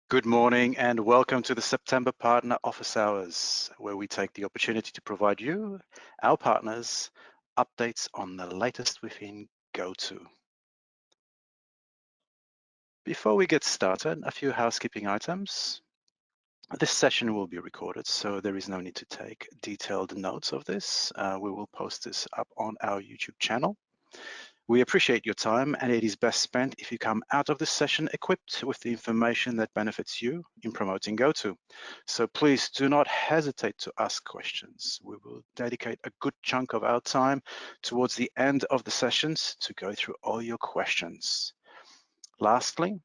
Good morning and welcome to the September Partner Office Hours, where we take the opportunity to provide you, our partners, updates on the latest within GoTo. Before we get started, a few housekeeping items. This session will be recorded, so there is no need to take detailed notes of this. We will post this up on our YouTube channel. We appreciate your time, and it is best spent if you come out of this session equipped with the information that benefits you in promoting GoTo. So please do not hesitate to ask questions. We will dedicate a good chunk of our time towards the end of the sessions to go through all your questions. Lastly,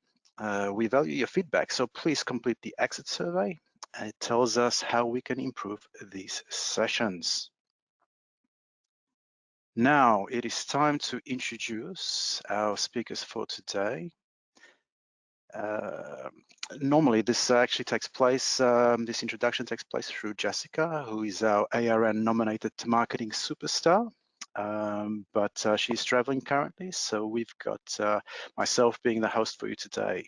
we value your feedback, so please complete the exit survey. It tells us how we can improve these sessions. Now it is time to introduce our speakers for today. Normally this actually takes place, this introduction takes place through Jessica, who is our ARN nominated marketing superstar. But she's traveling currently, so we've got myself being the host for you today.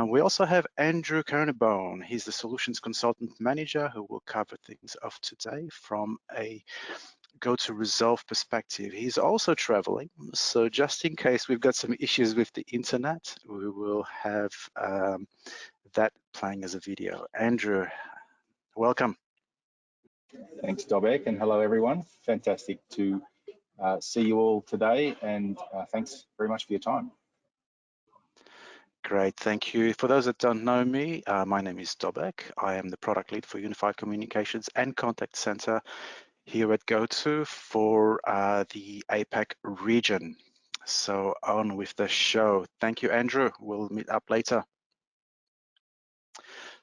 We also have Andrew Kernebone. He's the Solutions Consultant Manager who will cover things off today from a GoTo Resolve perspective. He's also traveling, so just in case we've got some issues with the internet, we will have that playing as a video. Andrew, welcome. Thanks, Dobek, and hello everyone. Fantastic to see you all today, and thanks very much for your time. Great, thank you. For those that don't know me, my name is Dobek. I am the product lead for Unified Communications and Contact Center here at GoTo for the APAC region. So on with the show. Thank you, Andrew. We'll meet up later.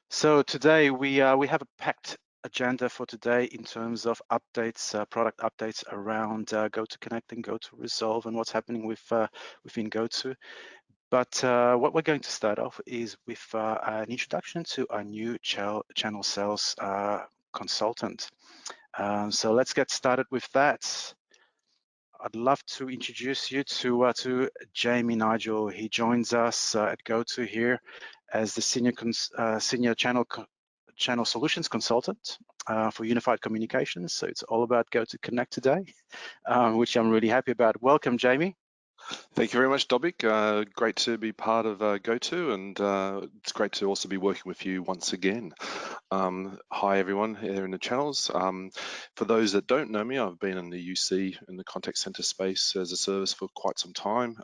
So today we have a packed agenda for today in terms of updates, product updates around GoToConnect and GoTo Resolve and what's happening within GoTo. But what we're going to start off is with an introduction to our new channel sales consultant. So let's get started with that. I'd love to introduce you to Jamie Nigel. He joins us at GoTo here as the senior channel solutions consultant for Unified Communications. So it's all about GoToConnect today, which I'm really happy about. Welcome, Jamie. Thank you very much, Dobik. Great to be part of GoTo, and it's great to also be working with you once again. Hi, everyone here in the channels. For those that don't know me, I've been in the UC in the contact center space as a service for quite some time.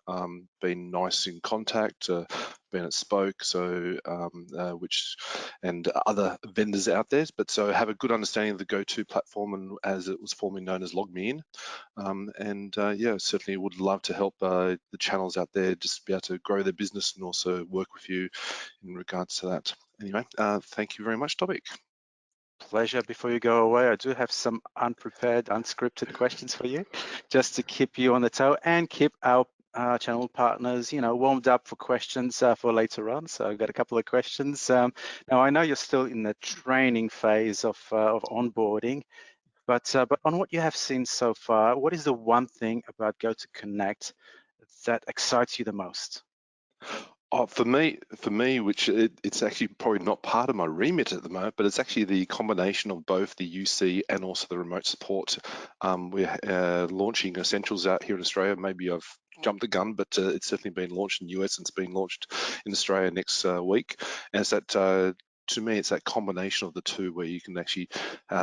Been nice in contact, been at Spoke, so and other vendors out there. But so have a good understanding of the GoTo platform, and as it was formerly known as LogMeIn. Yeah, certainly would love to help the channels out there just be able to grow their business and also work with you in regards to that. Anyway, thank you very much, Dobik. Pleasure. Before you go away, I do have some unprepared, unscripted questions for you, just to keep you on the toe and keep our channel partners, warmed up for questions for later on. So I've got a couple of questions. Now I know you're still in the training phase of onboarding, but on what you have seen so far, what is the one thing about GoToConnect that excites you the most? Oh, for me, which it's actually probably not part of my remit at the moment, but it's actually the combination of both the UC and also the remote support. We're launching Essentials out here in Australia. Maybe I've jumped the gun, but it's certainly been launched in the US and it's been launched in Australia next week. And it's that, to me, it's that combination of the two where you can actually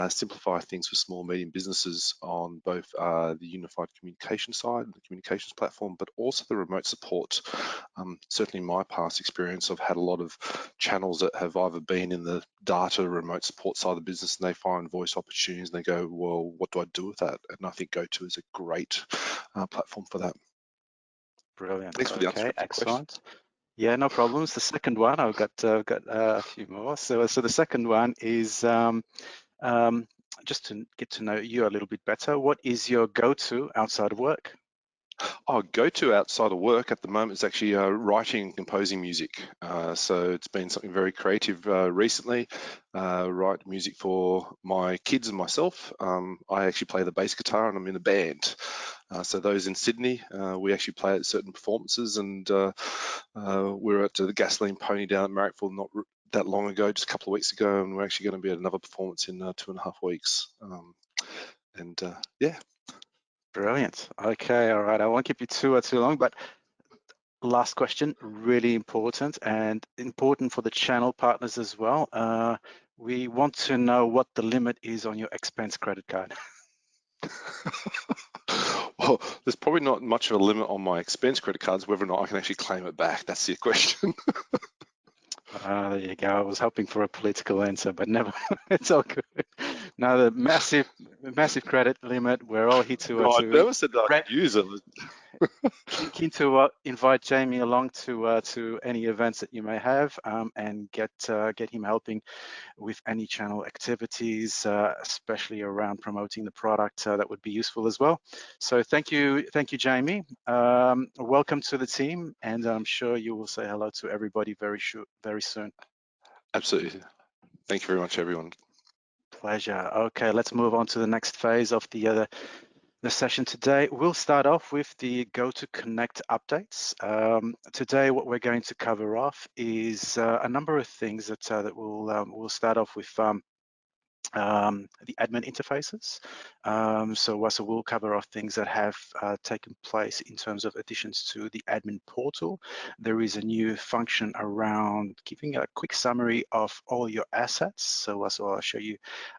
simplify things for small, medium businesses on both the unified communication side, the communications platform, but also the remote support. Certainly in my past experience, I've had a lot of channels that have either been in the data remote support side of the business and they find voice opportunities and they go, well, what do I do with that? And I think GoTo is a great platform for that. Brilliant. Thanks for the Okay, excellent. question. Yeah, no problems. The second one, I've got a few more. So the second one is just to get to know you a little bit better. What is your go-to outside of work? Oh, go-to outside of work at the moment is actually writing and composing music. So it's been something very creative recently. Write music for my kids and myself. I actually play the bass guitar and I'm in a band. So those in Sydney, we actually play at certain performances, and we're at the Gasoline Pony down at Marrickville not that long ago, just a couple of weeks ago, and we're actually going to be at another performance in 2.5 weeks. Yeah. Brilliant. Okay, all right. I won't keep you too long, but last question, really important and important for the channel partners as well. We want to know what the limit is on your expense credit card. Well, there's probably not much of a limit on my expense credit cards, whether or not I can actually claim it back. That's the question. There you go. I was hoping for a political answer, but never. It's all good. Now the massive credit limit. We're all here No, I never said that I could use it. keen to invite Jamie along to any events that you may have, and get him helping with any channel activities, especially around promoting the product. That would be useful as well. So thank you, Jamie. Welcome to the team, and I'm sure you will say hello to everybody very soon. Absolutely. Thank you very much, everyone. Pleasure. Okay, let's move on to the next phase of the session today. We'll start off with the GoToConnect updates. Today, what we're going to cover off is a number of things that we'll start off with. The admin interfaces. So we'll cover off things that have taken place in terms of additions to the admin portal. There is a new function around giving a quick summary of all your assets. So I'll show you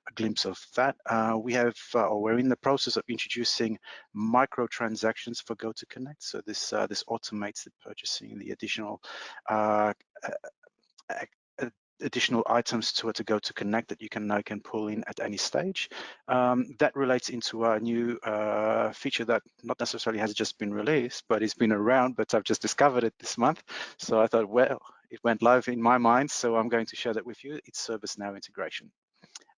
a glimpse of that. We're in the process of introducing microtransactions for GoToConnect. So this automates the purchasing, the additional additional items to GoToConnect that you can pull in at any stage. That relates into a new feature that not necessarily has just been released, but it's been around, but I've just discovered it this month. So I thought, well, it went live in my mind, so I'm going to share that with you. It's ServiceNow integration.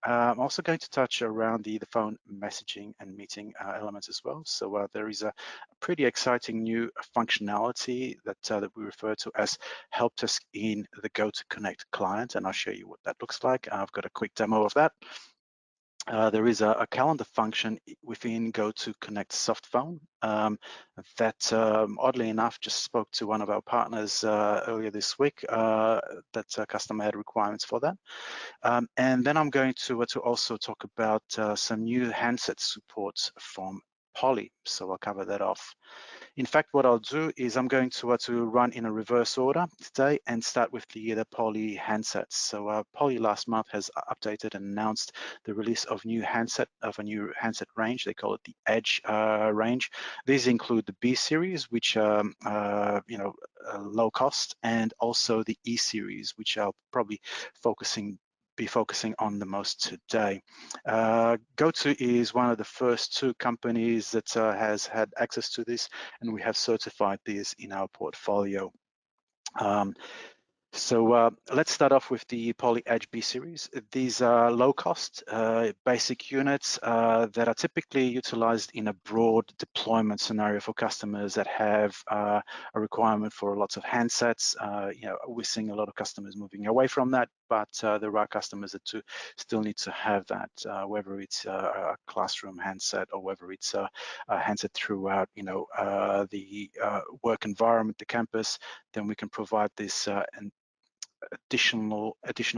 I'm also going to touch around the phone messaging and meeting elements as well. So there is a pretty exciting new functionality that we refer to as Helpdesk in the GoToConnect client, and I'll show you what that looks like. I've got a quick demo of that. There is a calendar function within GoToConnect Softphone that, oddly enough, just spoke to one of our partners earlier this week. That customer had requirements for that. And then I'm going to also talk about some new handset support from Poly. So I'll cover that off. In fact, what I'll do is I'm going to run in a reverse order today and start with the Poly handsets. So Poly last month has updated and announced the release of a new handset range. They call it the Edge range. These include the B series, which low cost, and also the E series, which I'll probably be focusing on the most today. GoTo is one of the first two companies that has had access to this, and we have certified these in our portfolio. So let's start off with the Poly Edge B series. These are low-cost basic units that are typically utilized in a broad deployment scenario for customers that have a requirement for lots of handsets. We're seeing a lot of customers moving away from that, but there are customers that still need to have that, whether it's a classroom handset or whether it's a handset throughout, the work environment, the campus. Then we can provide this additional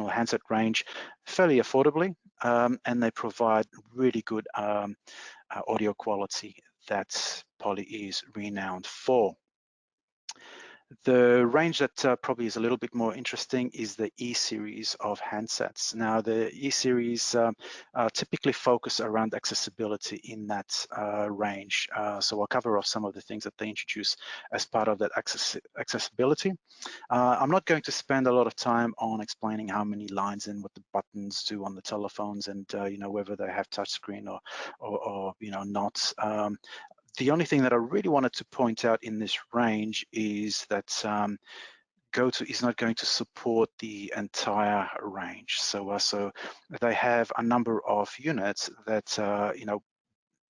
handset range fairly affordably, and they provide really good audio quality that Poly is renowned for. The range that probably is a little bit more interesting is the E series of handsets. Now, the E series typically focus around accessibility in that range. So I'll cover off some of the things that they introduce as part of that accessibility. I'm not going to spend a lot of time on explaining how many lines and what the buttons do on the telephones, and whether they have touchscreen or not. The only thing that I really wanted to point out in this range is that GoTo is not going to support the entire range. So they have a number of units that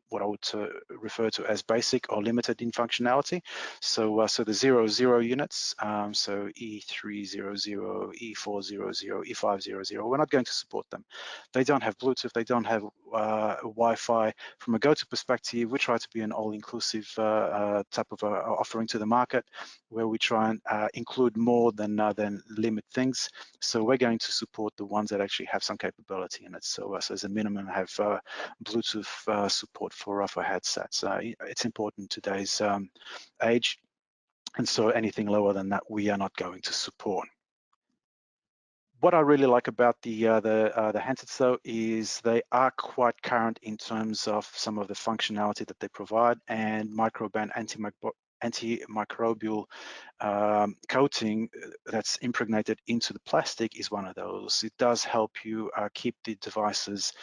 what I would refer to as basic or limited in functionality. So the 00 units, so E300, E400, E500, we're not going to support them. They don't have Bluetooth, they don't have Wi-Fi. From a GoTo perspective, we try to be an all-inclusive type of offering to the market, where we try and include more than limit things. So we're going to support the ones that actually have some capability in it. So as a minimum, have Bluetooth support for headsets. It's important in today's age, and so anything lower than that, we are not going to support. What I really like about the handsets, though, is they are quite current in terms of some of the functionality that they provide, and microband antimicrobial coating that's impregnated into the plastic is one of those. It does help you keep the devices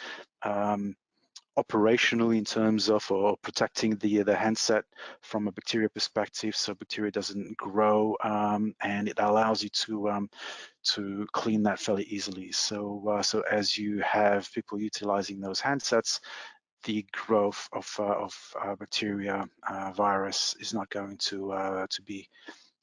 operational in terms of protecting the handset from a bacteria perspective, so bacteria doesn't grow, and it allows you to clean that fairly easily. So so as you have people utilizing those handsets, the growth of bacteria, virus is not going to be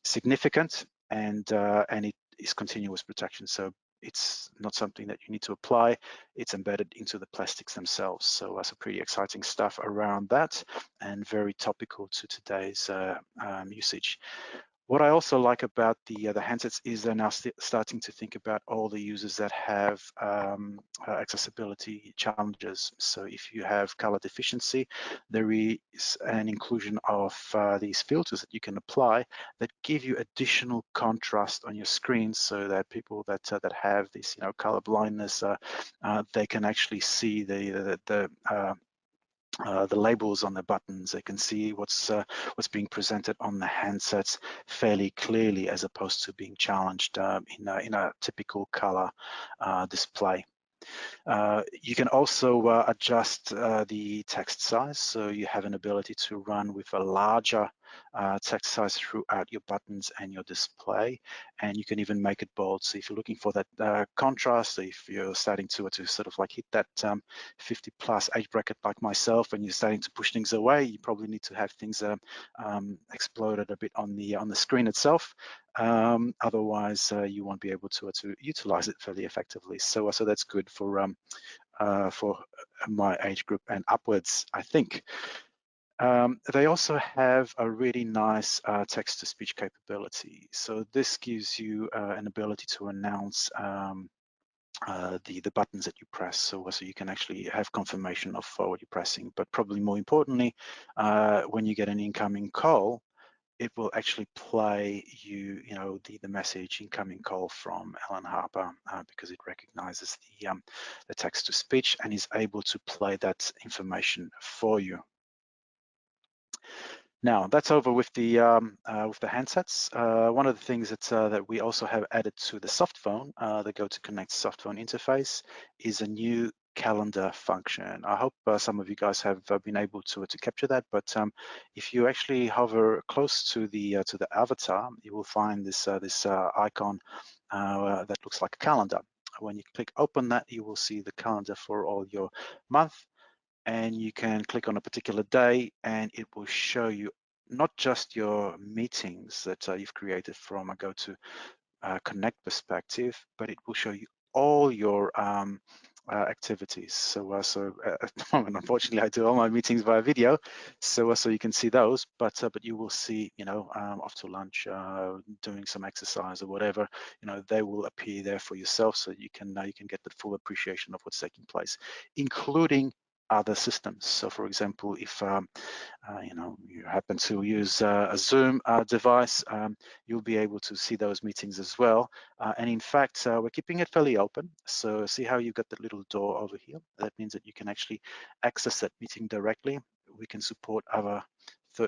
significant, and it is continuous protection. So it's not something that you need to apply, it's embedded into the plastics themselves. So that's pretty exciting stuff around that, and very topical to today's usage. What I also like about the handsets is they're now starting to think about all the users that have accessibility challenges. So if you have color deficiency, there is an inclusion of these filters that you can apply that give you additional contrast on your screen, so that people that have this color blindness, they can actually see the labels on the buttons. They can see what's being presented on the handsets fairly clearly, as opposed to being challenged in a typical color display. You can also adjust the text size, so you have an ability to run with a larger text size throughout your buttons and your display, and you can even make it bold. So if you're looking for that contrast, if you're starting to sort of like hit that 50+ age bracket like myself, and you're starting to push things away, you probably need to have things exploded a bit on the screen itself. Otherwise, you won't be able to utilize it fairly effectively. So that's good for my age group and upwards, I think. They also have a really nice text-to-speech capability. So this gives you an ability to announce the buttons that you press, so you can actually have confirmation of what you're pressing. But probably more importantly, when you get an incoming call, it will actually play the message incoming call from Alan Harper, because it recognizes the text to speech and is able to play that information for you. Now that's over with the handsets. One of the things that we also have added to the soft phone, the GoToConnect soft phone interface, is a new calendar function. I hope some of you guys have been able to capture that. But if you actually hover close to the avatar, you will find this icon that looks like a calendar. When you click open that, you will see the calendar for all your month, and you can click on a particular day, and it will show you not just your meetings that you've created from a GoToConnect perspective, but it will show you all your activities. So at the moment, unfortunately, I do all my meetings via video, so you can see those. But you will see, off to lunch, doing some exercise or whatever. They will appear there for yourself, so you can get the full appreciation of what's taking place, including other systems. So for example, if you happen to use a Zoom device, you'll be able to see those meetings as well. And in fact, we're keeping it fairly open. So see how you've got that little door over here? That means that you can actually access that meeting directly. We can support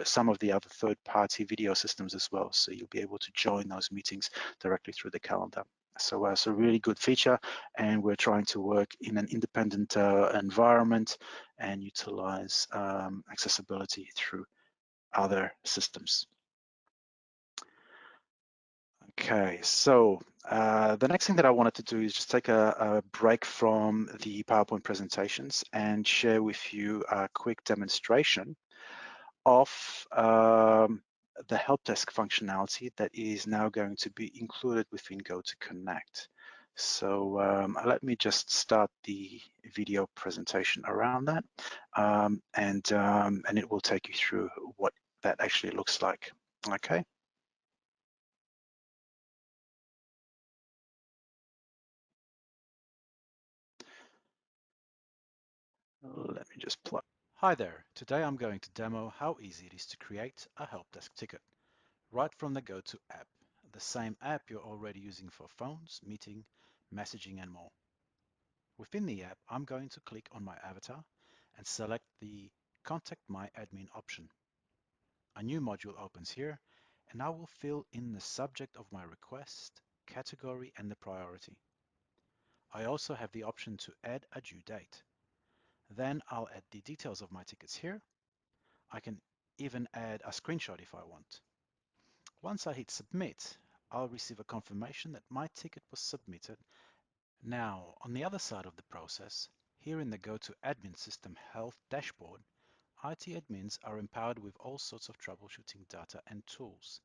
some of the other third-party video systems as well. So you'll be able to join those meetings directly through the calendar. So it's a really good feature, and we're trying to work in an independent environment and utilize accessibility through other systems. Okay, so The next thing that I wanted to do is just take a break from the PowerPoint presentations and share with you a quick demonstration of the Helpdesk functionality that is now going to be included within GoToConnect. So let me just start the video presentation around that, and it will take you through what that actually looks like. Okay. Let me just plug. Hi there. Today I'm going to demo how easy it is to create a Helpdesk ticket right from the GoTo app, the same app you're already using for phones, meeting, messaging, and more. Within the app, I'm going to click on my avatar and select the Contact My Admin option. A new module opens here, and I will fill in the subject of my request, category, and the priority. I also have the option to add a due date. Then I'll add the details of my tickets here. I can even add a screenshot if I want. Once I hit submit, I'll receive a confirmation that my ticket was submitted. Now, on the other side of the process, here in the GoTo Admin System Health dashboard, IT admins are empowered with all sorts of troubleshooting data and tools,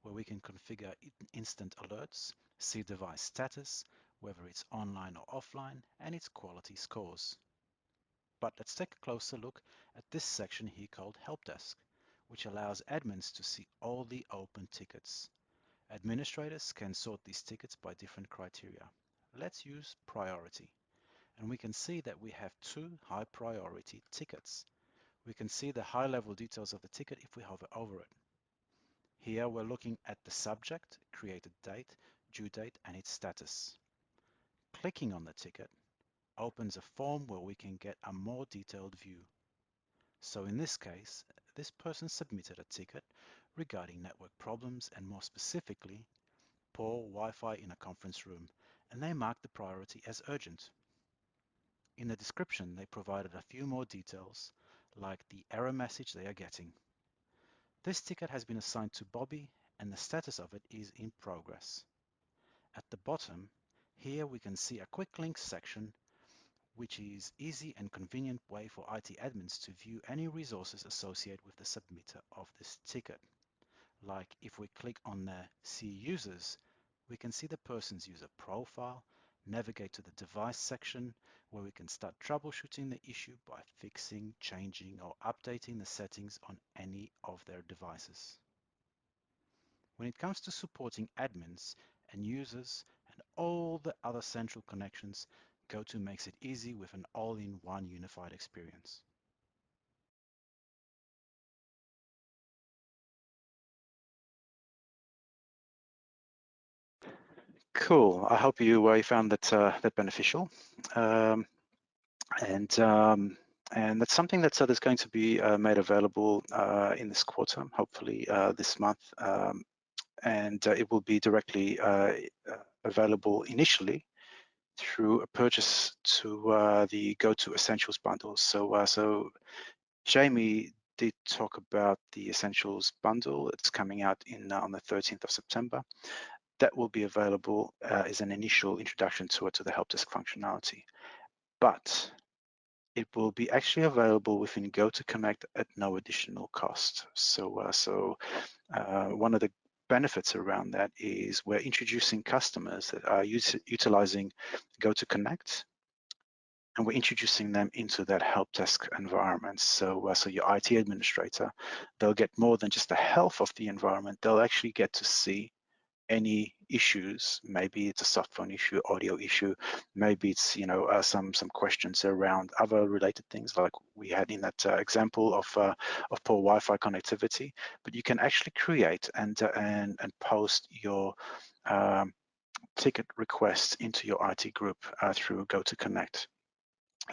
where we can configure instant alerts, see device status, whether it's online or offline, and its quality scores. But let's take a closer look at this section here called Helpdesk, which allows admins to see all the open tickets. Administrators can sort these tickets by different criteria. Let's use priority, and we can see that we have two high priority tickets. We can see the high level details of the ticket if we hover over it. Here we're looking at the subject, created date, due date, and its status. Clicking on the ticket opens a form where we can get a more detailed view. So in this case, this person submitted a ticket regarding network problems and more specifically, poor Wi-Fi in a conference room, and they marked the priority as urgent. In the description, they provided a few more details, like the error message they are getting. This ticket has been assigned to Bobby, and the status of it is in progress. At the bottom, here we can see a quick links section, which is easy and convenient way for IT admins to view any resources associated with the submitter of this ticket. Like if we click on the See Users, we can see the person's user profile, navigate to the device section where we can start troubleshooting the issue by fixing, changing, or updating the settings on any of their devices. When it comes to supporting admins and users and all the other central connections, GoTo makes it easy with an all-in-one unified experience. Cool. I hope you found that beneficial, and that's something that's going to be made available in this quarter, hopefully this month, and it will be directly available initially through a purchase to the GoTo Essentials bundle. So Jamie did talk about the Essentials bundle. It's coming out on the 13th of September. That will be available as an initial introduction to the Helpdesk functionality. But it will be actually available within GoToConnect at no additional cost. So one of the benefits around that is we're introducing customers that are utilizing GoToConnect, and we're introducing them into that Helpdesk environment. So your IT administrator, they'll get more than just the health of the environment. They'll actually get to see any issues. Maybe it's a soft phone issue, audio issue. Maybe it's some questions around other related things, like we had in that example of poor Wi-Fi connectivity. But you can actually create and post your ticket requests into your IT group through GoToConnect.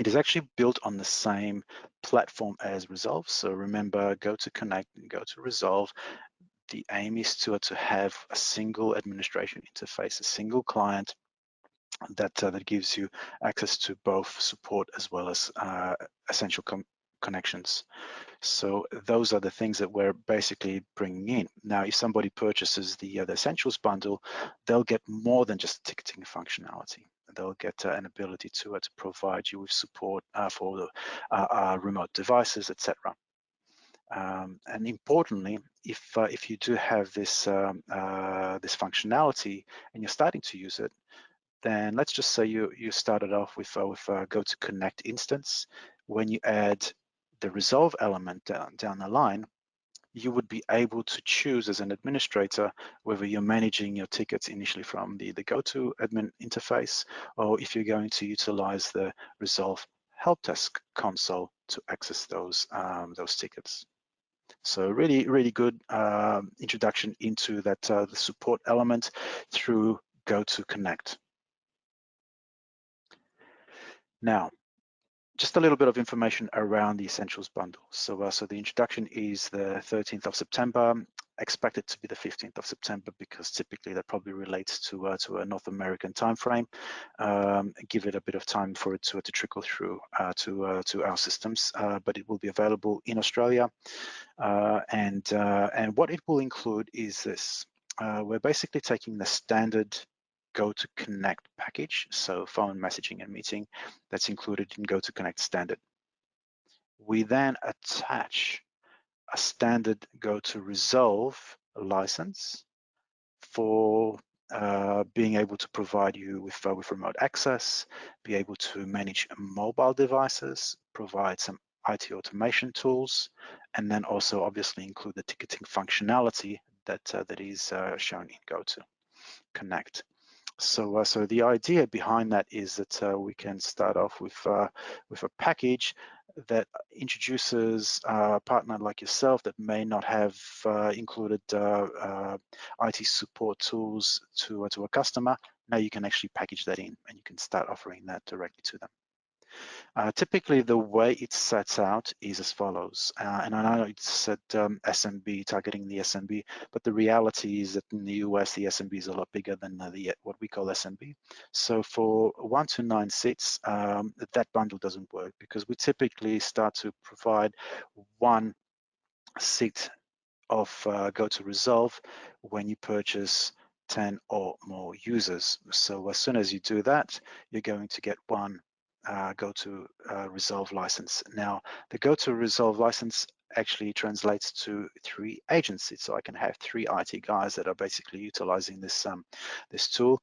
It is actually built on the same platform as Resolve. So remember, GoToConnect and GoToResolve, the aim is to have a single administration interface, a single client that gives you access to both support as well as essential connections. So those are the things that we're basically bringing in. Now, if somebody purchases the Essentials bundle, they'll get more than just ticketing functionality. They'll get an ability to provide you with support for the remote devices, etc. And importantly, if you do have this this functionality and you're starting to use it, then let's just say you started off with a GoToConnect instance. When you add the resolve element down the line, you would be able to choose as an administrator whether you're managing your tickets initially from the GoTo admin interface, or if you're going to utilize the Resolve Helpdesk console to access those tickets. So really, really good introduction into that the support element through GoToConnect. Now, just a little bit of information around the Essentials bundle. So, so the introduction is the 13th of September, expected to be the 15th of September because typically that probably relates to a North American timeframe. Give it a bit of time for it to trickle through to our systems, but it will be available in Australia. And what it will include is this. We're basically taking the standard GoToConnect package, so phone, messaging, and meeting, that's included in GoToConnect Standard. We then attach a standard GoToResolve license for being able to provide you with remote access, be able to manage mobile devices, provide some IT automation tools, and then also obviously include the ticketing functionality that that is shown in GoToConnect. So, so the idea behind that is that we can start off with a package that introduces a partner like yourself that may not have included IT support tools to a customer. Now you can actually package that in, and you can start offering that directly to them. Typically, the way it sets out is as follows, and I know it said SMB, targeting the SMB, but the reality is that in the US, the SMB is a lot bigger than what we call SMB. So for 1 to 9 seats, that bundle doesn't work because we typically start to provide 1 seat of GoToResolve when you purchase 10 or more users. So as soon as you do that, you're going to get 1 GoToResolve license. Now, the GoToResolve license actually translates to 3 agencies. So I can have 3 IT guys that are basically utilizing this this tool.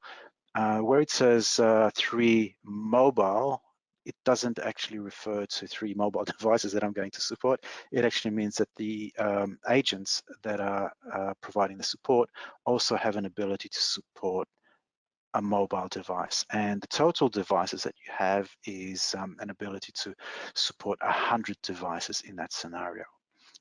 Where it says 3 mobile, it doesn't actually refer to 3 mobile devices that I'm going to support. It actually means that the agents that are providing the support also have an ability to support a mobile device, and the total devices that you have is an ability to support 100 devices in that scenario.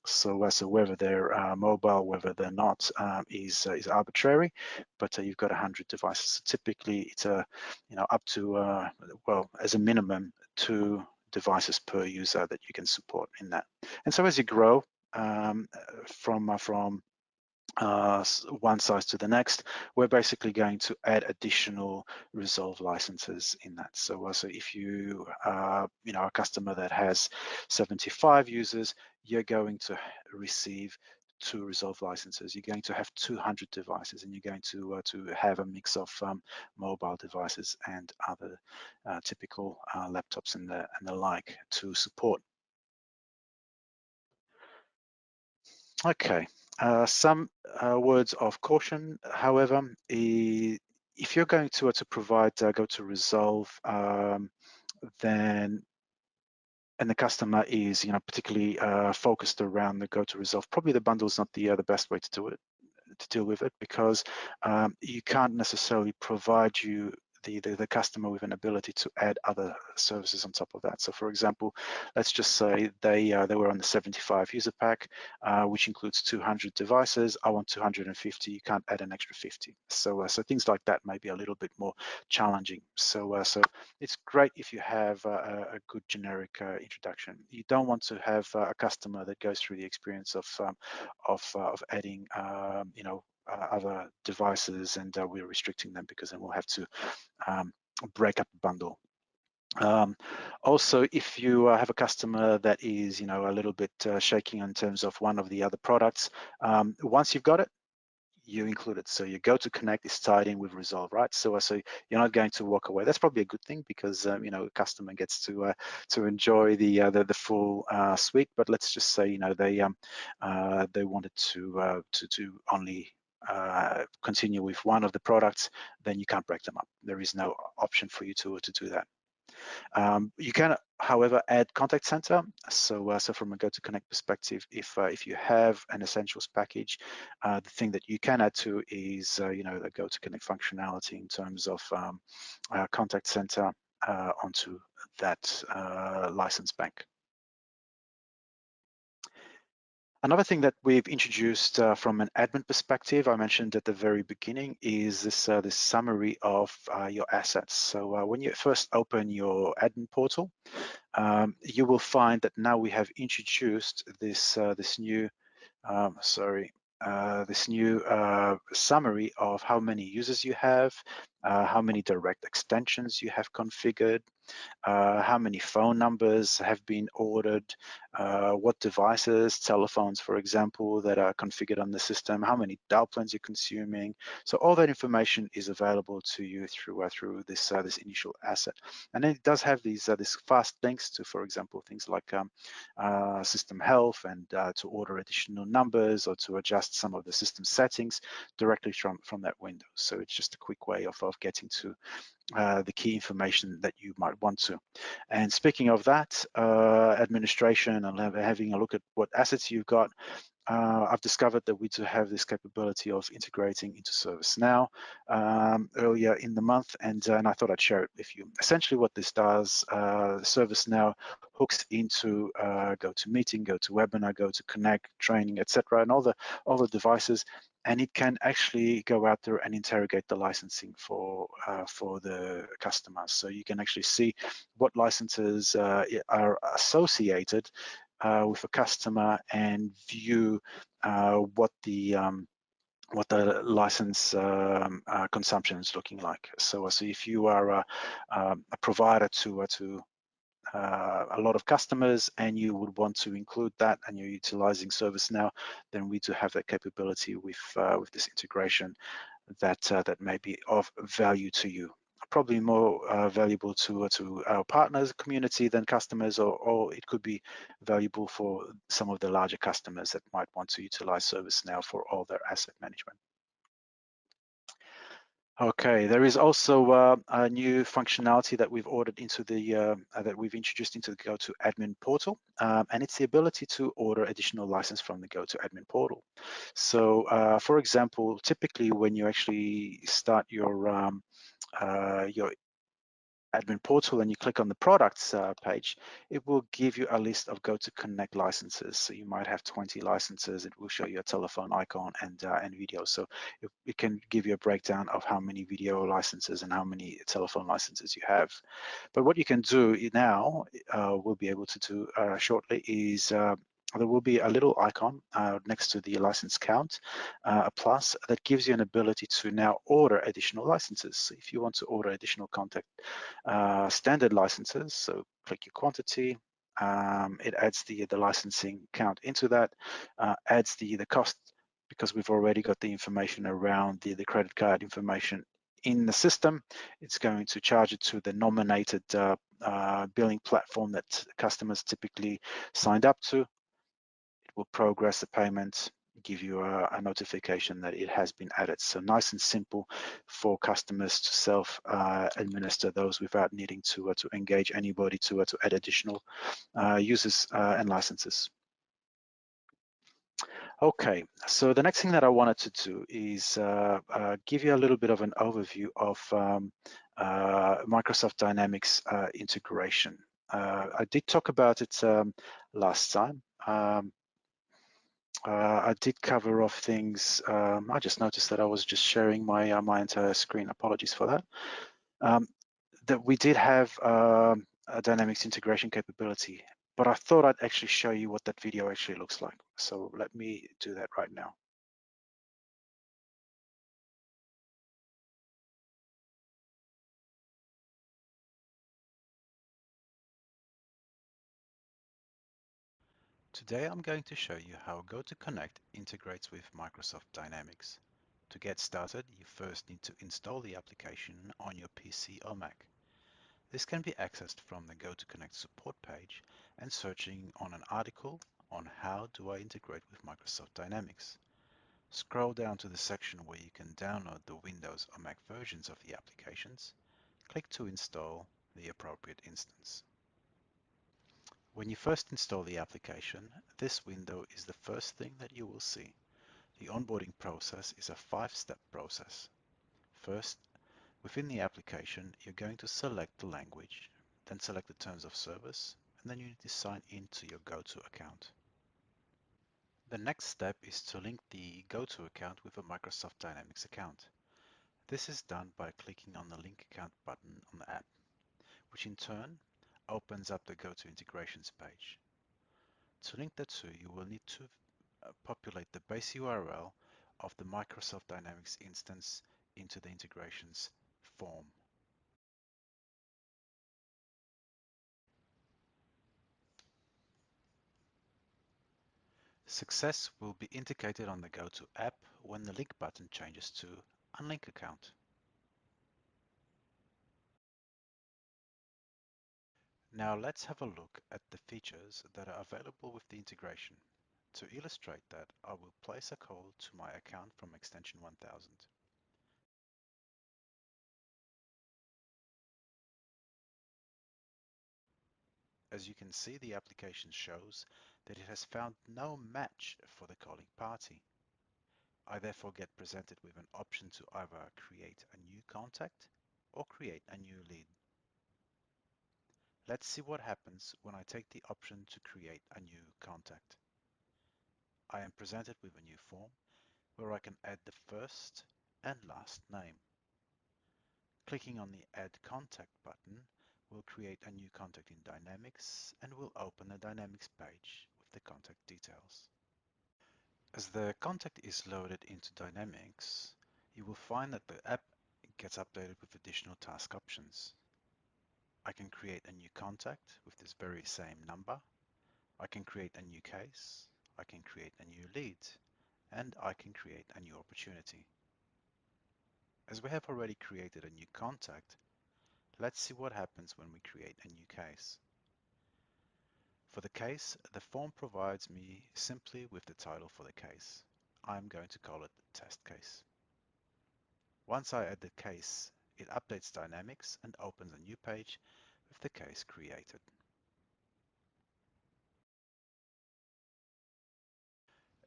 So, so whether they're mobile, whether they're not, is arbitrary, but you've got 100 devices. So typically, it's up to well, as a minimum, 2 devices per user that you can support in that. And so as you grow from one size to the next, we're basically going to add additional Resolve licenses in that. So, so if you a customer that has 75 users, you're going to receive 2 Resolve licenses. You're going to have 200 devices, and you're going to have a mix of mobile devices and other typical laptops and the like to support. Okay, some words of caution, however, if you're going to provide GoToResolve, then and the customer is particularly focused around the GoToResolve, probably the bundle is not the best way to do it, to deal with it, because you can't necessarily provide you the customer with an ability to add other services on top of that. So for example, let's just say they were on the 75 user pack, which includes 200 devices. I want 250, you can't add an extra 50. So so things like that may be a little bit more challenging. So so it's great if you have a good generic introduction. You don't want to have a customer that goes through the experience of adding other devices, and we're restricting them, because then we'll have to break up the bundle. Also, if you have a customer that is, a little bit shaking in terms of one of the other products, once you've got it, you include it. So your GoToConnect is tied in with Resolve, right? So you're not going to walk away. That's probably a good thing because a customer gets to enjoy the full suite. But let's just say they wanted to only continue with one of the products, then you can't break them up. There is no option for you to do that. You can, however, add contact center. So from a GoToConnect perspective, if you have an essentials package, the thing that you can add to is the GoToConnect functionality in terms of contact center onto that license bank. Another thing that we've introduced from an admin perspective, I mentioned at the very beginning, is this summary of your assets. So when you first open your admin portal, you will find that now we have introduced this new summary of how many users you have, how many direct extensions you have configured, how many phone numbers have been ordered, what devices, telephones, for example, that are configured on the system, how many dial plans you're consuming. So all that information is available to you through this initial asset. And then it does have these fast links to, for example, things like system health and to order additional numbers or to adjust some of the system settings directly from that window. So it's just a quick way of getting to the key information that you might want to. And speaking of that, administration and having a look at what assets you've got, I've discovered that we do have this capability of integrating into ServiceNow earlier in the month, and I thought I'd share it with you. Essentially what this does, ServiceNow hooks into GoToMeeting, GoToWebinar, GoToConnect, training, etc., and all the devices, and it can actually go out there and interrogate the licensing for the customers. So you can actually see what licenses are associated with a customer and view what the license consumption is looking like. So if you are a provider to a lot of customers and you would want to include that and you're utilizing ServiceNow, then we do have that capability with this integration that may be of value to you. Probably more valuable to our partners community than customers, or it could be valuable for some of the larger customers that might want to utilize ServiceNow for all their asset management. Okay, there is also a new functionality that we've ordered into the that we've introduced into the GoTo admin portal, and it's the ability to order additional license from the GoTo admin portal. So, for example, typically when you actually start your admin portal and you click on the products page, it will give you a list of GoToConnect licenses. So you might have 20 licenses. It will show you a telephone icon and video. So it can give you a breakdown of how many video licenses and how many telephone licenses you have. But what you can do now, we'll be able to do shortly, is there will be a little icon next to the license count, a plus, that gives you an ability to now order additional licenses. So if you want to order additional contact standard licenses, so click your quantity, it adds the licensing count into that, adds the cost, because we've already got the information around the credit card information in the system. It's going to charge it to the nominated billing platform that customers typically signed up to. It will progress the payment, give you a notification that it has been added. So nice and simple for customers to self-administer those without needing to engage anybody to add additional users and licenses. Okay, so the next thing that I wanted to do is give you a little bit of an overview of Microsoft Dynamics integration. I did talk about it last time. I did cover off things. I just noticed that I was just sharing my my entire screen. Apologies for that. That we did have a Dynamics integration capability, but I thought I'd actually show you what that video actually looks like. So let me do that right now. Today I'm going to show you how GoToConnect integrates with Microsoft Dynamics. To get started, you first need to install the application on your PC or Mac. This can be accessed from the GoToConnect support page and searching on an article on how do I integrate with Microsoft Dynamics. Scroll down to the section where you can download the Windows or Mac versions of the applications. Click to install the appropriate instance. When you first install the application, this window is the first thing that you will see. The onboarding process is a 5-step process. First, within the application, you're going to select the language, then select the terms of service, and then you need to sign into your GoTo account. The next step is to link the GoTo account with a Microsoft Dynamics account. This is done by clicking on the Link Account button on the app, which in turn opens up the GoTo integrations page. To link the two, you will need to populate the base URL of the Microsoft Dynamics instance into the integrations form. Success will be indicated on the GoTo app when the link button changes to Unlink Account. Now let's have a look at the features that are available with the integration. To illustrate that, I will place a call to my account from extension 1000. As you can see, the application shows that it has found no match for the calling party. I therefore get presented with an option to either create a new contact or create a new lead. Let's see what happens when I take the option to create a new contact. I am presented with a new form where I can add the first and last name. Clicking on the Add Contact button will create a new contact in Dynamics and will open the Dynamics page with the contact details. As the contact is loaded into Dynamics, you will find that the app gets updated with additional task options. I can create a new contact with this very same number. I can create a new case. I can create a new lead, and I can create a new opportunity. As we have already created a new contact, let's see what happens when we create a new case. For the case, the form provides me simply with the title for the case. I'm going to call it test case. Once I add the case, it updates Dynamics and opens a new page with the case created.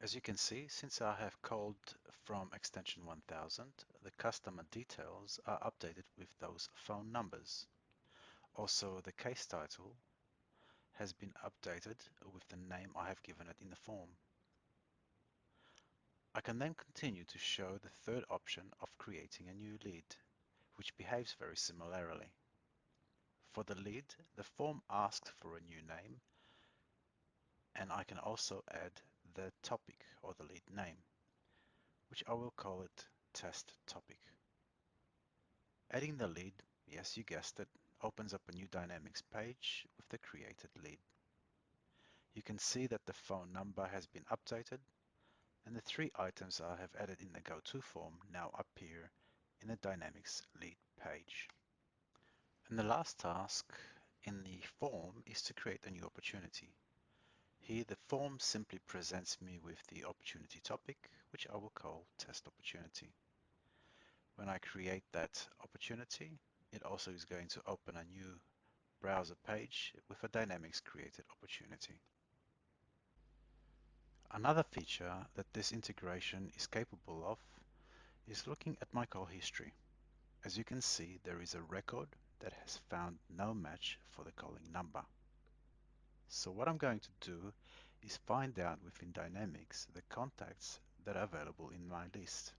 As you can see, since I have called from extension 1000, the customer details are updated with those phone numbers. Also, the case title has been updated with the name I have given it in the form. I can then continue to show the third option of creating a new lead, which behaves very similarly. For the lead, the form asks for a new name, and I can also add the topic or the lead name, which I will call it test topic. Adding the lead, yes, you guessed it, opens up a new Dynamics page with the created lead. You can see that the phone number has been updated and the 3 items I have added in the GoTo form now appear in the Dynamics lead page. And the last task in the form is to create a new opportunity. Here the form simply presents me with the opportunity topic, which I will call test opportunity. When I create that opportunity, it also is going to open a new browser page with a Dynamics created opportunity. Another feature that this integration is capable of is looking at my call history. As you can see, there is a record that has found no match for the calling number. So what I'm going to do is find out within Dynamics the contacts that are available in my list.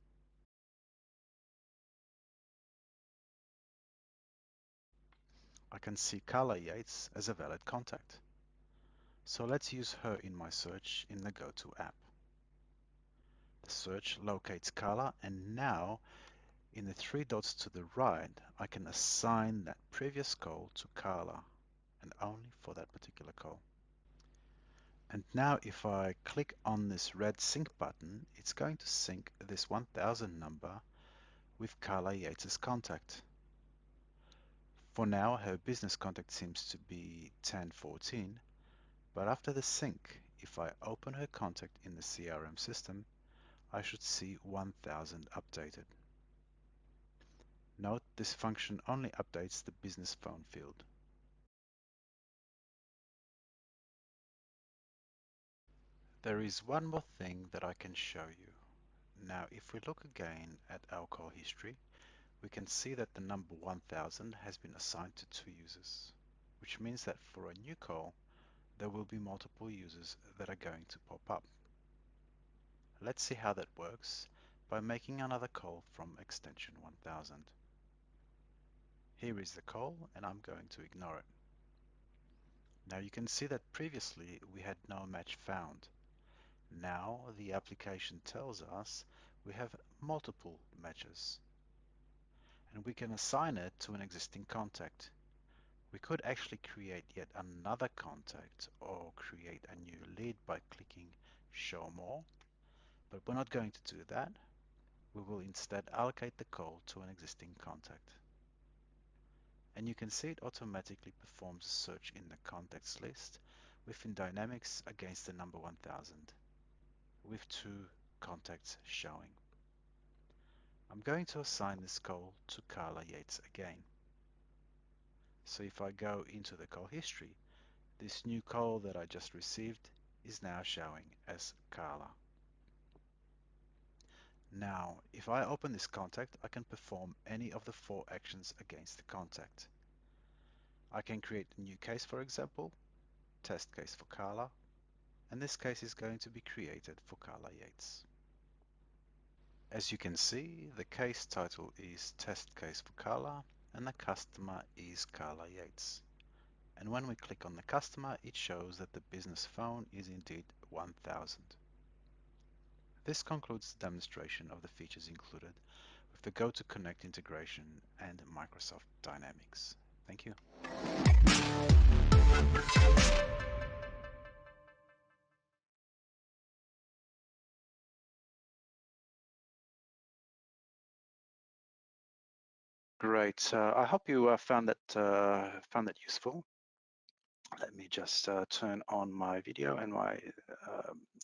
I can see Carla Yates as a valid contact. So let's use her in my search in the GoTo app. The search locates Carla, and now in the 3 dots to the right, I can assign that previous call to Carla and only for that particular call. And now if I click on this red sync button, it's going to sync this 1000 number with Carla Yates's contact. For now, her business contact seems to be 1014, but after the sync, if I open her contact in the CRM system, I should see 1000 updated. Note this function only updates the business phone field. There is one more thing that I can show you. Now, if we look again at our call history, we can see that the number 1000 has been assigned to 2 users, which means that for a new call, there will be multiple users that are going to pop up. Let's see how that works by making another call from extension 1000. Here is the call, and I'm going to ignore it. Now you can see that previously we had no match found. Now the application tells us we have multiple matches, and we can assign it to an existing contact. We could actually create yet another contact or create a new lead by clicking Show More, but we're not going to do that. We will instead allocate the call to an existing contact. And you can see it automatically performs a search in the contacts list within Dynamics against the number 1000 with 2 contacts showing. I'm going to assign this call to Carla Yates again. So if I go into the call history, this new call that I just received is now showing as Carla. Now, if I open this contact, I can perform any of the 4 actions against the contact. I can create a new case, for example, test case for Carla, and this case is going to be created for Carla Yates. As you can see, the case title is Test Case for Carla, and the customer is Carla Yates. And when we click on the customer, it shows that the business phone is indeed 1000. This concludes the demonstration of the features included with the GoToConnect integration and Microsoft Dynamics. Thank you. Great. I hope you found that useful. Let me just turn on my video and my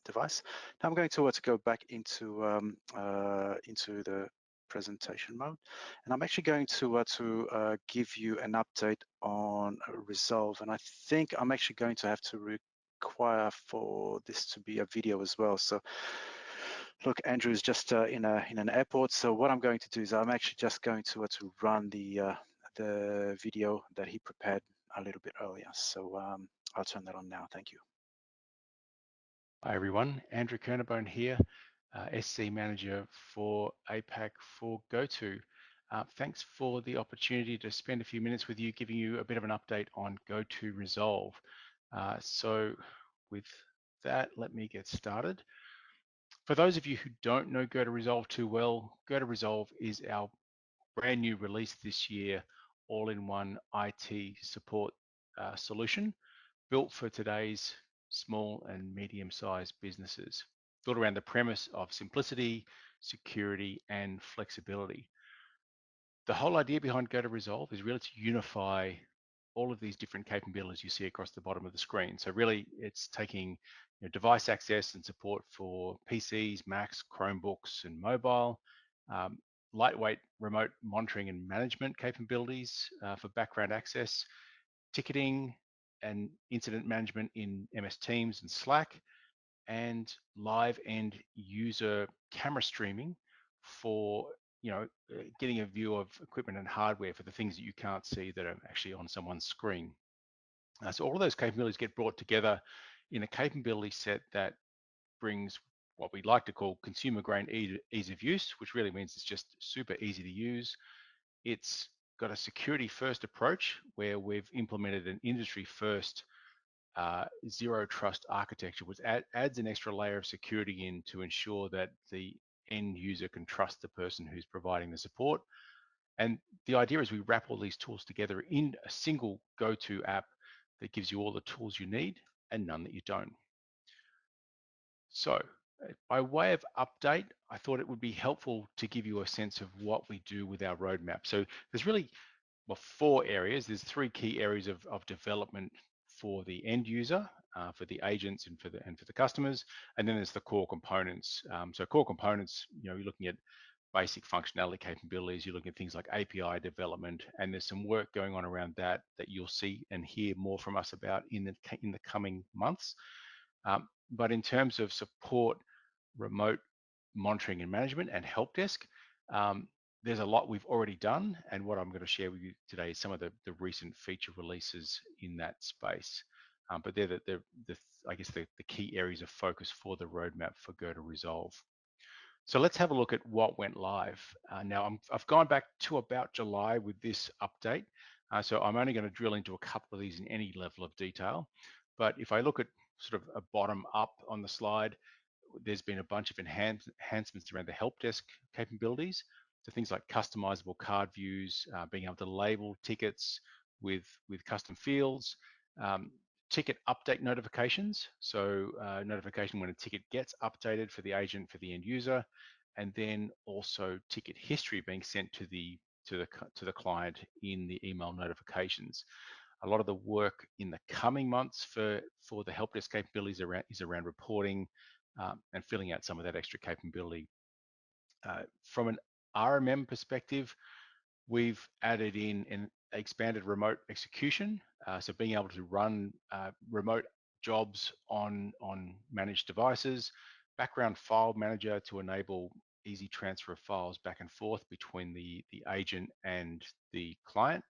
device. Now I'm going to go back into the presentation mode, and I'm actually going to give you an update on Resolve. And I think I'm actually going to have to require for this to be a video as well. So look, Andrew is just in an airport. So what I'm going to do is I'm actually just going to run the video that he prepared a little bit earlier. So I'll turn that on now. Thank you. Hi everyone, Andrew Kernebone here, SC Manager for APAC for GoTo. Thanks for the opportunity to spend a few minutes with you, giving you a bit of an update on GoTo Resolve. So with that, let me get started. For those of you who don't know GoTo Resolve too well, GoTo Resolve is our brand new release this year, all-in-one IT support solution built for today's small and medium-sized businesses, built around the premise of simplicity, security, and flexibility. The whole idea behind GoTo Resolve is really to unify all of these different capabilities you see across the bottom of the screen. So really, it's taking device access and support for PCs, Macs, Chromebooks, and mobile, um, lightweight remote monitoring and management capabilities for background access, ticketing and incident management in MS Teams and Slack, and live end user camera streaming for getting a view of equipment and hardware for the things that you can't see that are actually on someone's screen. So all of those capabilities get brought together in a capability set that brings what we like to call consumer grain ease of use, which really means it's just super easy to use. It's got a security first approach where we've implemented an industry first zero trust architecture, which adds an extra layer of security in to ensure that the end user can trust the person who's providing the support. And the idea is we wrap all these tools together in a single GoTo app that gives you all the tools you need and none that you don't. So by way of update, I thought it would be helpful to give you a sense of what we do with our roadmap. So there's really, well, four areas. There's three key areas of development for the end user, for the agents and for the customers. And then there's the core components. So core components, you're looking at basic functionality capabilities, you're looking at things like API development, and there's some work going on around that you'll see and hear more from us about in the coming months. But in terms of support, remote monitoring and management, and help desk, there's a lot we've already done, and what I'm going to share with you today is some of the recent feature releases in that space. But they're I guess the key areas of focus for the roadmap for GoTo Resolve. So let's have a look at what went live. Now I've gone back to about July with this update. So I'm only going to drill into a couple of these in any level of detail. But if I look at sort of a bottom up on the slide, there's been a bunch of enhancements around the help desk capabilities. So things like customizable card views, being able to label tickets with custom fields, um, ticket update notifications. So notification when a ticket gets updated for the agent, for the end user, and then also ticket history being sent to the client in the email notifications. A lot of the work in the coming months for the help desk capabilities is around reporting and filling out some of that extra capability. From an RMM perspective, we've added in an expanded remote execution. So being able to run remote jobs on managed devices, background file manager to enable easy transfer of files back and forth between the agent and the client,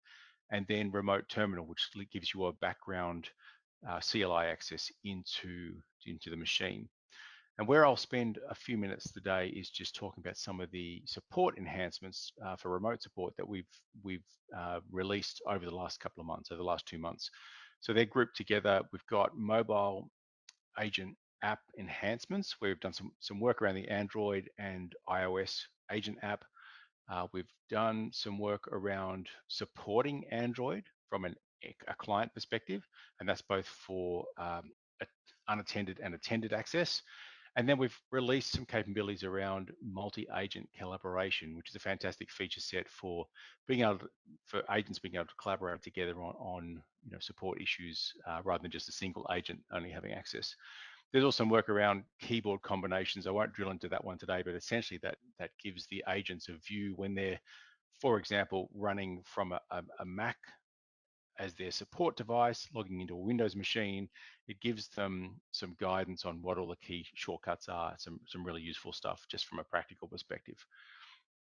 and then remote terminal, which gives you a background CLI access into the machine. And where I'll spend a few minutes today is just talking about some of the support enhancements for remote support that we've released over the last couple of months, over the last 2 months. So they're grouped together. We've got mobile agent app enhancements, where we've done some work around the Android and iOS agent app. We've done some work around supporting Android from a client perspective, and that's both for unattended and attended access. And then we've released some capabilities around multi-agent collaboration, which is a fantastic feature set for for agents being able to collaborate together on support issues rather than just a single agent only having access. There's also some work around keyboard combinations. I won't drill into that one today, but essentially that gives the agents a view when they're, for example, running from a Mac as their support device, logging into a Windows machine. It gives them some guidance on what all the key shortcuts are, some really useful stuff just from a practical perspective.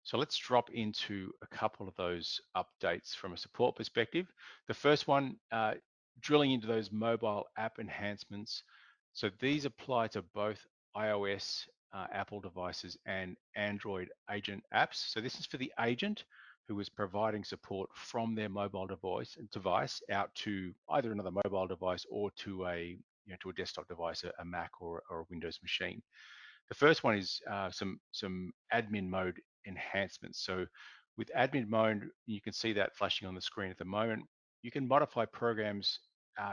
So let's drop into a couple of those updates from a support perspective. The first one, drilling into those mobile app enhancements. So these apply to both iOS Apple devices and Android agent apps. So this is for the agent who is providing support from their mobile device out to either another mobile device or to a desktop device, a Mac or a Windows machine. The first one is some admin mode enhancements. So with admin mode, you can see that flashing on the screen at the moment. You can modify programs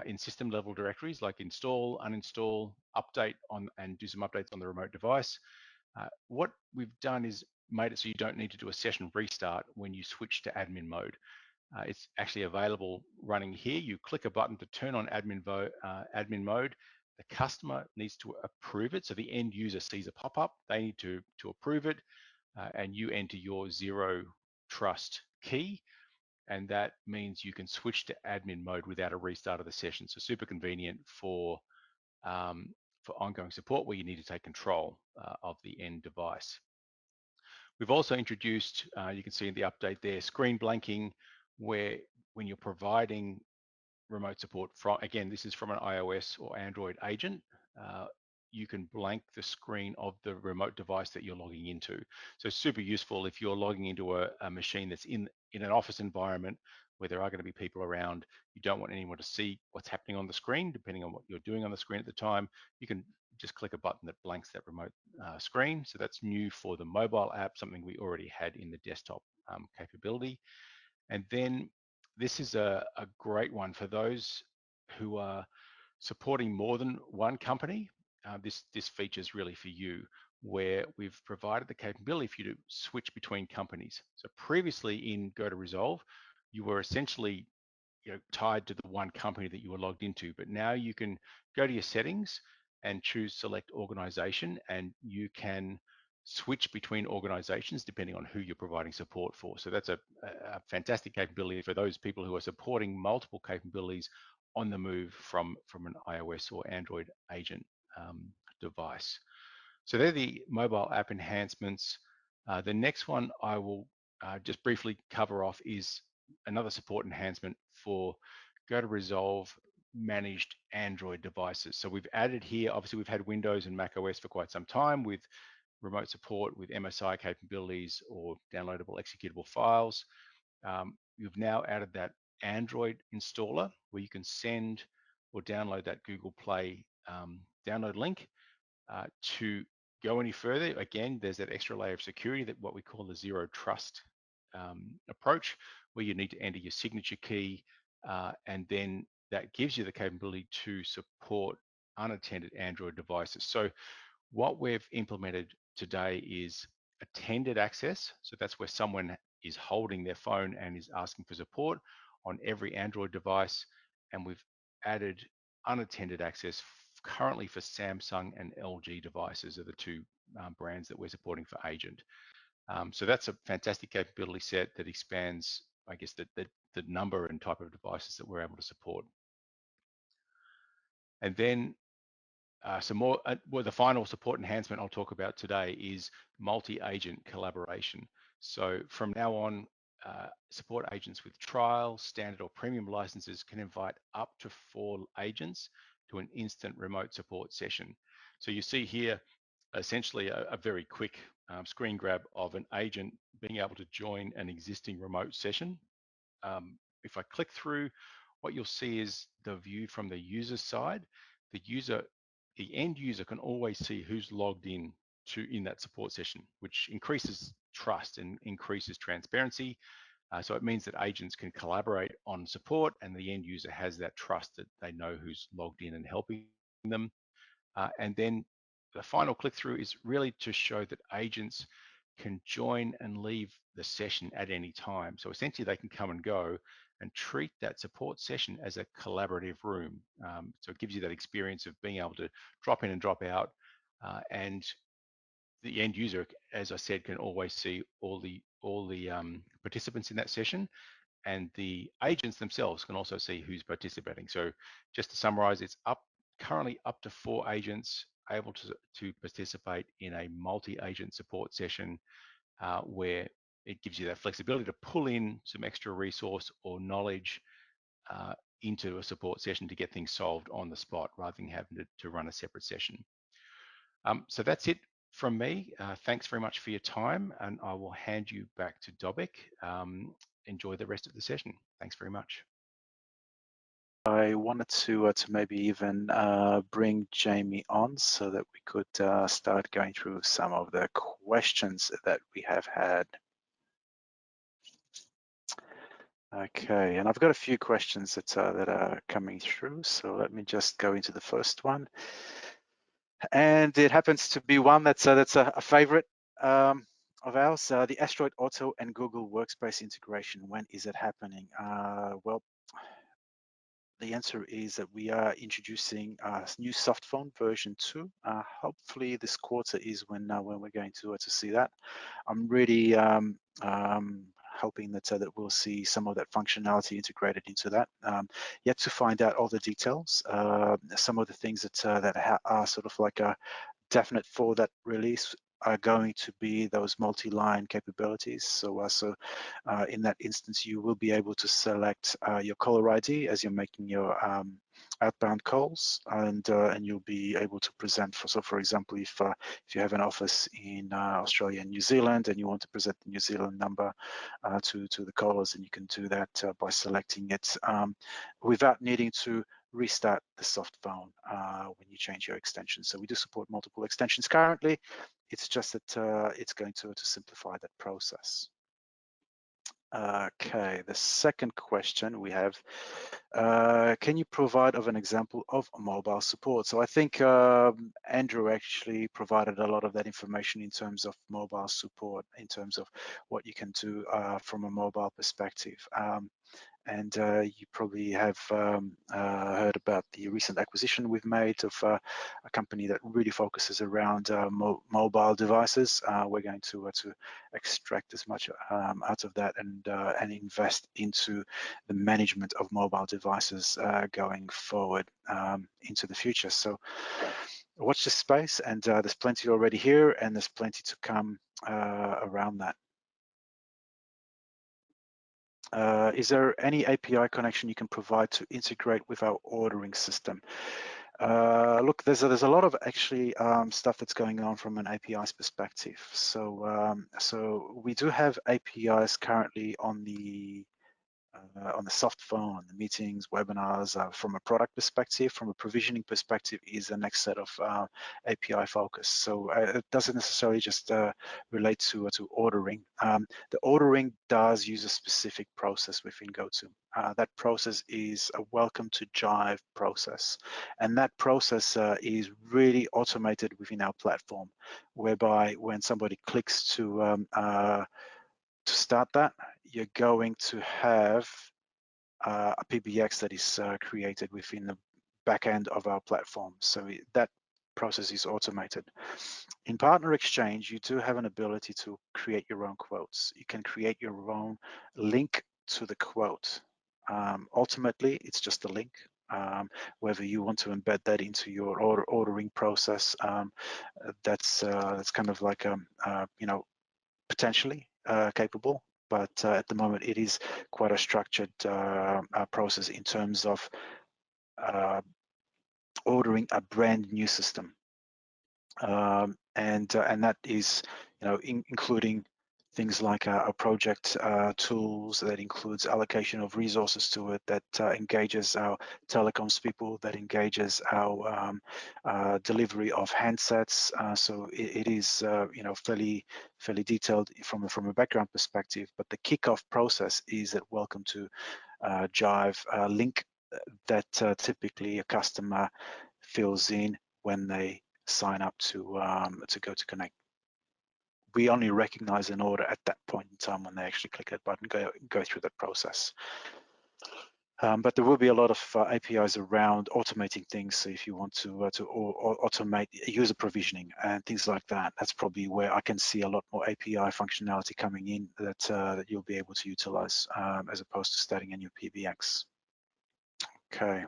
in system level directories like install, uninstall, update on, and do some updates on the remote device. What we've done is made it so you don't need to do a session restart when you switch to admin mode. It's actually available running here. You click a button to turn on admin mode. The customer needs to approve it. So the end user sees a pop-up. They need to approve it, and you enter your zero trust key. And that means you can switch to admin mode without a restart of the session. So super convenient for ongoing support where you need to take control of the end device. We've also introduced, you can see in the update there, screen blanking, where when you're providing remote support from, again, this is from an iOS or Android agent, you can blank the screen of the remote device that you're logging into. So super useful if you're logging into a machine that's in an office environment where there are going to be people around. You don't want anyone to see what's happening on the screen, depending on what you're doing on the screen at the time. You can just click a button that blanks that remote screen. So that's new for the mobile app, something we already had in the desktop capability. And then this is a great one for those who are supporting more than one company. this feature is really for you, where we've provided the capability for you to switch between companies. So previously in GoToResolve, you were essentially tied to the one company that you were logged into, but now you can go to your settings and choose select organization, and you can switch between organizations depending on who you're providing support for. So that's a fantastic capability for those people who are supporting multiple capabilities on the move from an iOS or Android agent device. So they're the mobile app enhancements. The next one I will just briefly cover off is another support enhancement for GoToResolve managed Android devices. So we've added here, obviously we've had Windows and Mac OS for quite some time with remote support with MSI capabilities or downloadable executable files. You've now added that Android installer where you can send or download that Google Play download link. To go any further, again, there's that extra layer of security, that what we call the zero trust approach, where you need to enter your signature key, and then that gives you the capability to support unattended Android devices. So what we've implemented today is attended access. So that's where someone is holding their phone and is asking for support on every Android device. And we've added unattended access currently for Samsung and LG devices are the two brands that we're supporting for Agent. So that's a fantastic capability set that expands, I guess, the number and type of devices that we're able to support. And then some more, well, the final support enhancement I'll talk about today is multi-agent collaboration. So from now on, support agents with trial, standard or premium licenses can invite up to 4 agents to an instant remote support session. So you see here, essentially a very quick screen grab of an agent being able to join an existing remote session. If I click through, what you'll see is the view from the user side. The end user can always see who's logged in that support session, which increases trust and increases transparency. So it means that agents can collaborate on support, and the end user has that trust that they know who's logged in and helping them. And then the final click through is really to show that agents can join and leave the session at any time. So essentially they can come and go and treat that support session as a collaborative room. So it gives you that experience of being able to drop in and drop out, and the end user, as I said, can always see all the participants in that session, and the agents themselves can also see who's participating. So just to summarize, it's currently up to 4 agents able to participate in a multi-agent support session, where it gives you that flexibility to pull in some extra resource or knowledge into a support session to get things solved on the spot rather than having to run a separate session. So that's it from me. Thanks very much for your time, and I will hand you back to Dobek. Enjoy the rest of the session. Thanks very much. I wanted to maybe even bring Jamie on so that we could start going through some of the questions that we have had. Okay, and I've got a few questions that are coming through. So let me just go into the first one, and it happens to be one that's a favorite of ours. The Asteroid Auto and Google Workspace integration. When is it happening? Well, the answer is that we are introducing a new soft phone version 2. Hopefully this quarter is when we're going to see that. I'm really hoping that we'll see some of that functionality integrated into that. Yet to find out all the details. Some of the things that are sort of like a definite for that release are going to be those multi-line capabilities. So in that instance, you will be able to select your caller ID as you're making your outbound calls, and you'll be able to present for example, if you have an office in Australia and New Zealand and you want to present the New Zealand number to the callers, and you can do that by selecting it without needing to restart the soft phone when you change your extension. So we do support multiple extensions currently. It's just that it's going to simplify that process. Okay, the second question we have, can you provide of an example of mobile support? So I think Andrew actually provided a lot of that information in terms of mobile support, in terms of what you can do from a mobile perspective. And you probably have heard about the recent acquisition we've made of a company that really focuses around mobile devices. We're going to extract as much out of that and invest into the management of mobile devices going forward into the future. So watch this space, and there's plenty already here, and there's plenty to come around that. Is there any API connection you can provide to integrate with our ordering system? Look, there's a lot of actually stuff that's going on from an APIs perspective. So we do have APIs currently on the soft phone, the meetings, webinars. From a product perspective, from a provisioning perspective, is the next set of API focus. So it doesn't necessarily just relate to ordering. The ordering does use a specific process within GoTo. That process is a welcome to Jive process, and that process is really automated within our platform, whereby when somebody clicks to start that, you're going to have a PBX that is created within the back end of our platform. So that process is automated. In Partner Exchange, you do have an ability to create your own quotes. You can create your own link to the quote. Ultimately, it's just a link. Whether you want to embed that into your ordering process, that's kind of like potentially capable, but at the moment it is quite a structured process in terms of ordering a brand new system, and that is, including things like our project tools, that includes allocation of resources to it, that engages our telecoms people, that engages our delivery of handsets. So it is, fairly detailed from a background perspective. But the kickoff process is that welcome to Jive link that typically a customer fills in when they sign up to GoToConnect. We only recognize an order at that point in time when they actually click that button, go through that process. But there will be a lot of APIs around automating things. So if you want to automate user provisioning and things like that, that's probably where I can see a lot more API functionality coming in that you'll be able to utilize as opposed to starting a new PBX. Okay.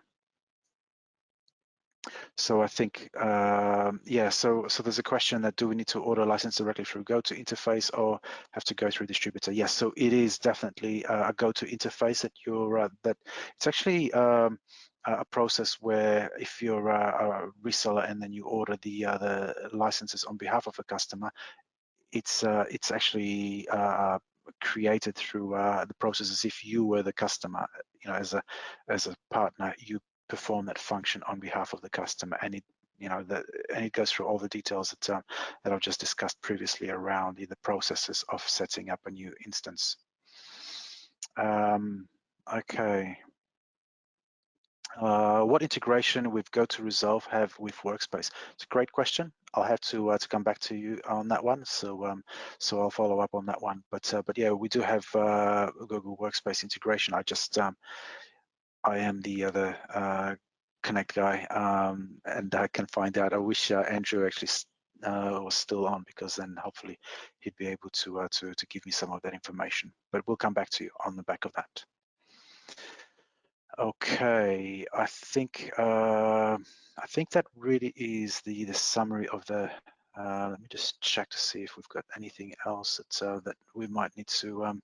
So I think, so there's a question that do we need to order a license directly through GoTo interface or have to go through distributor? Yes, so it is definitely a GoTo interface that it's actually a process where if you're a reseller and then you order the licenses on behalf of a customer, it's actually created through the process as if you were the customer. As a partner, you perform that function on behalf of the customer, and it goes through all the details that I've just discussed previously around the processes of setting up a new instance. Okay. What integration with GoTo Resolve have with Workspace? It's a great question. I'll have to come back to you on that one. So I'll follow up on that one. But yeah, we do have Google Workspace integration. I am the other Connect guy, and I can find out. I wish Andrew actually was still on, because then hopefully he'd be able to give me some of that information. But we'll come back to you on the back of that. Okay, I think that really is the summary of the. Let me just check to see if we've got anything else that we might need to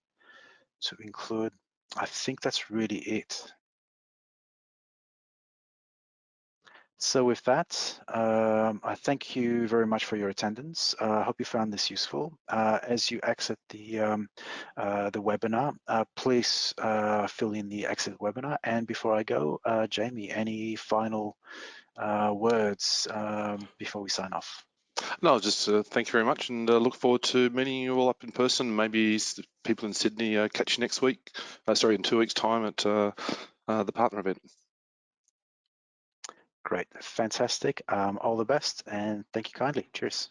include. I think that's really it. So with that, I thank you very much for your attendance. I hope you found this useful. As you exit the webinar, please fill in the exit webinar. And before I go, Jamie, any final words before we sign off? No, just thank you very much, and look forward to meeting you all up in person. Maybe people in Sydney catch you next week. Sorry, in 2 weeks' time at the partner event. Great, fantastic. All the best, and thank you kindly. Cheers.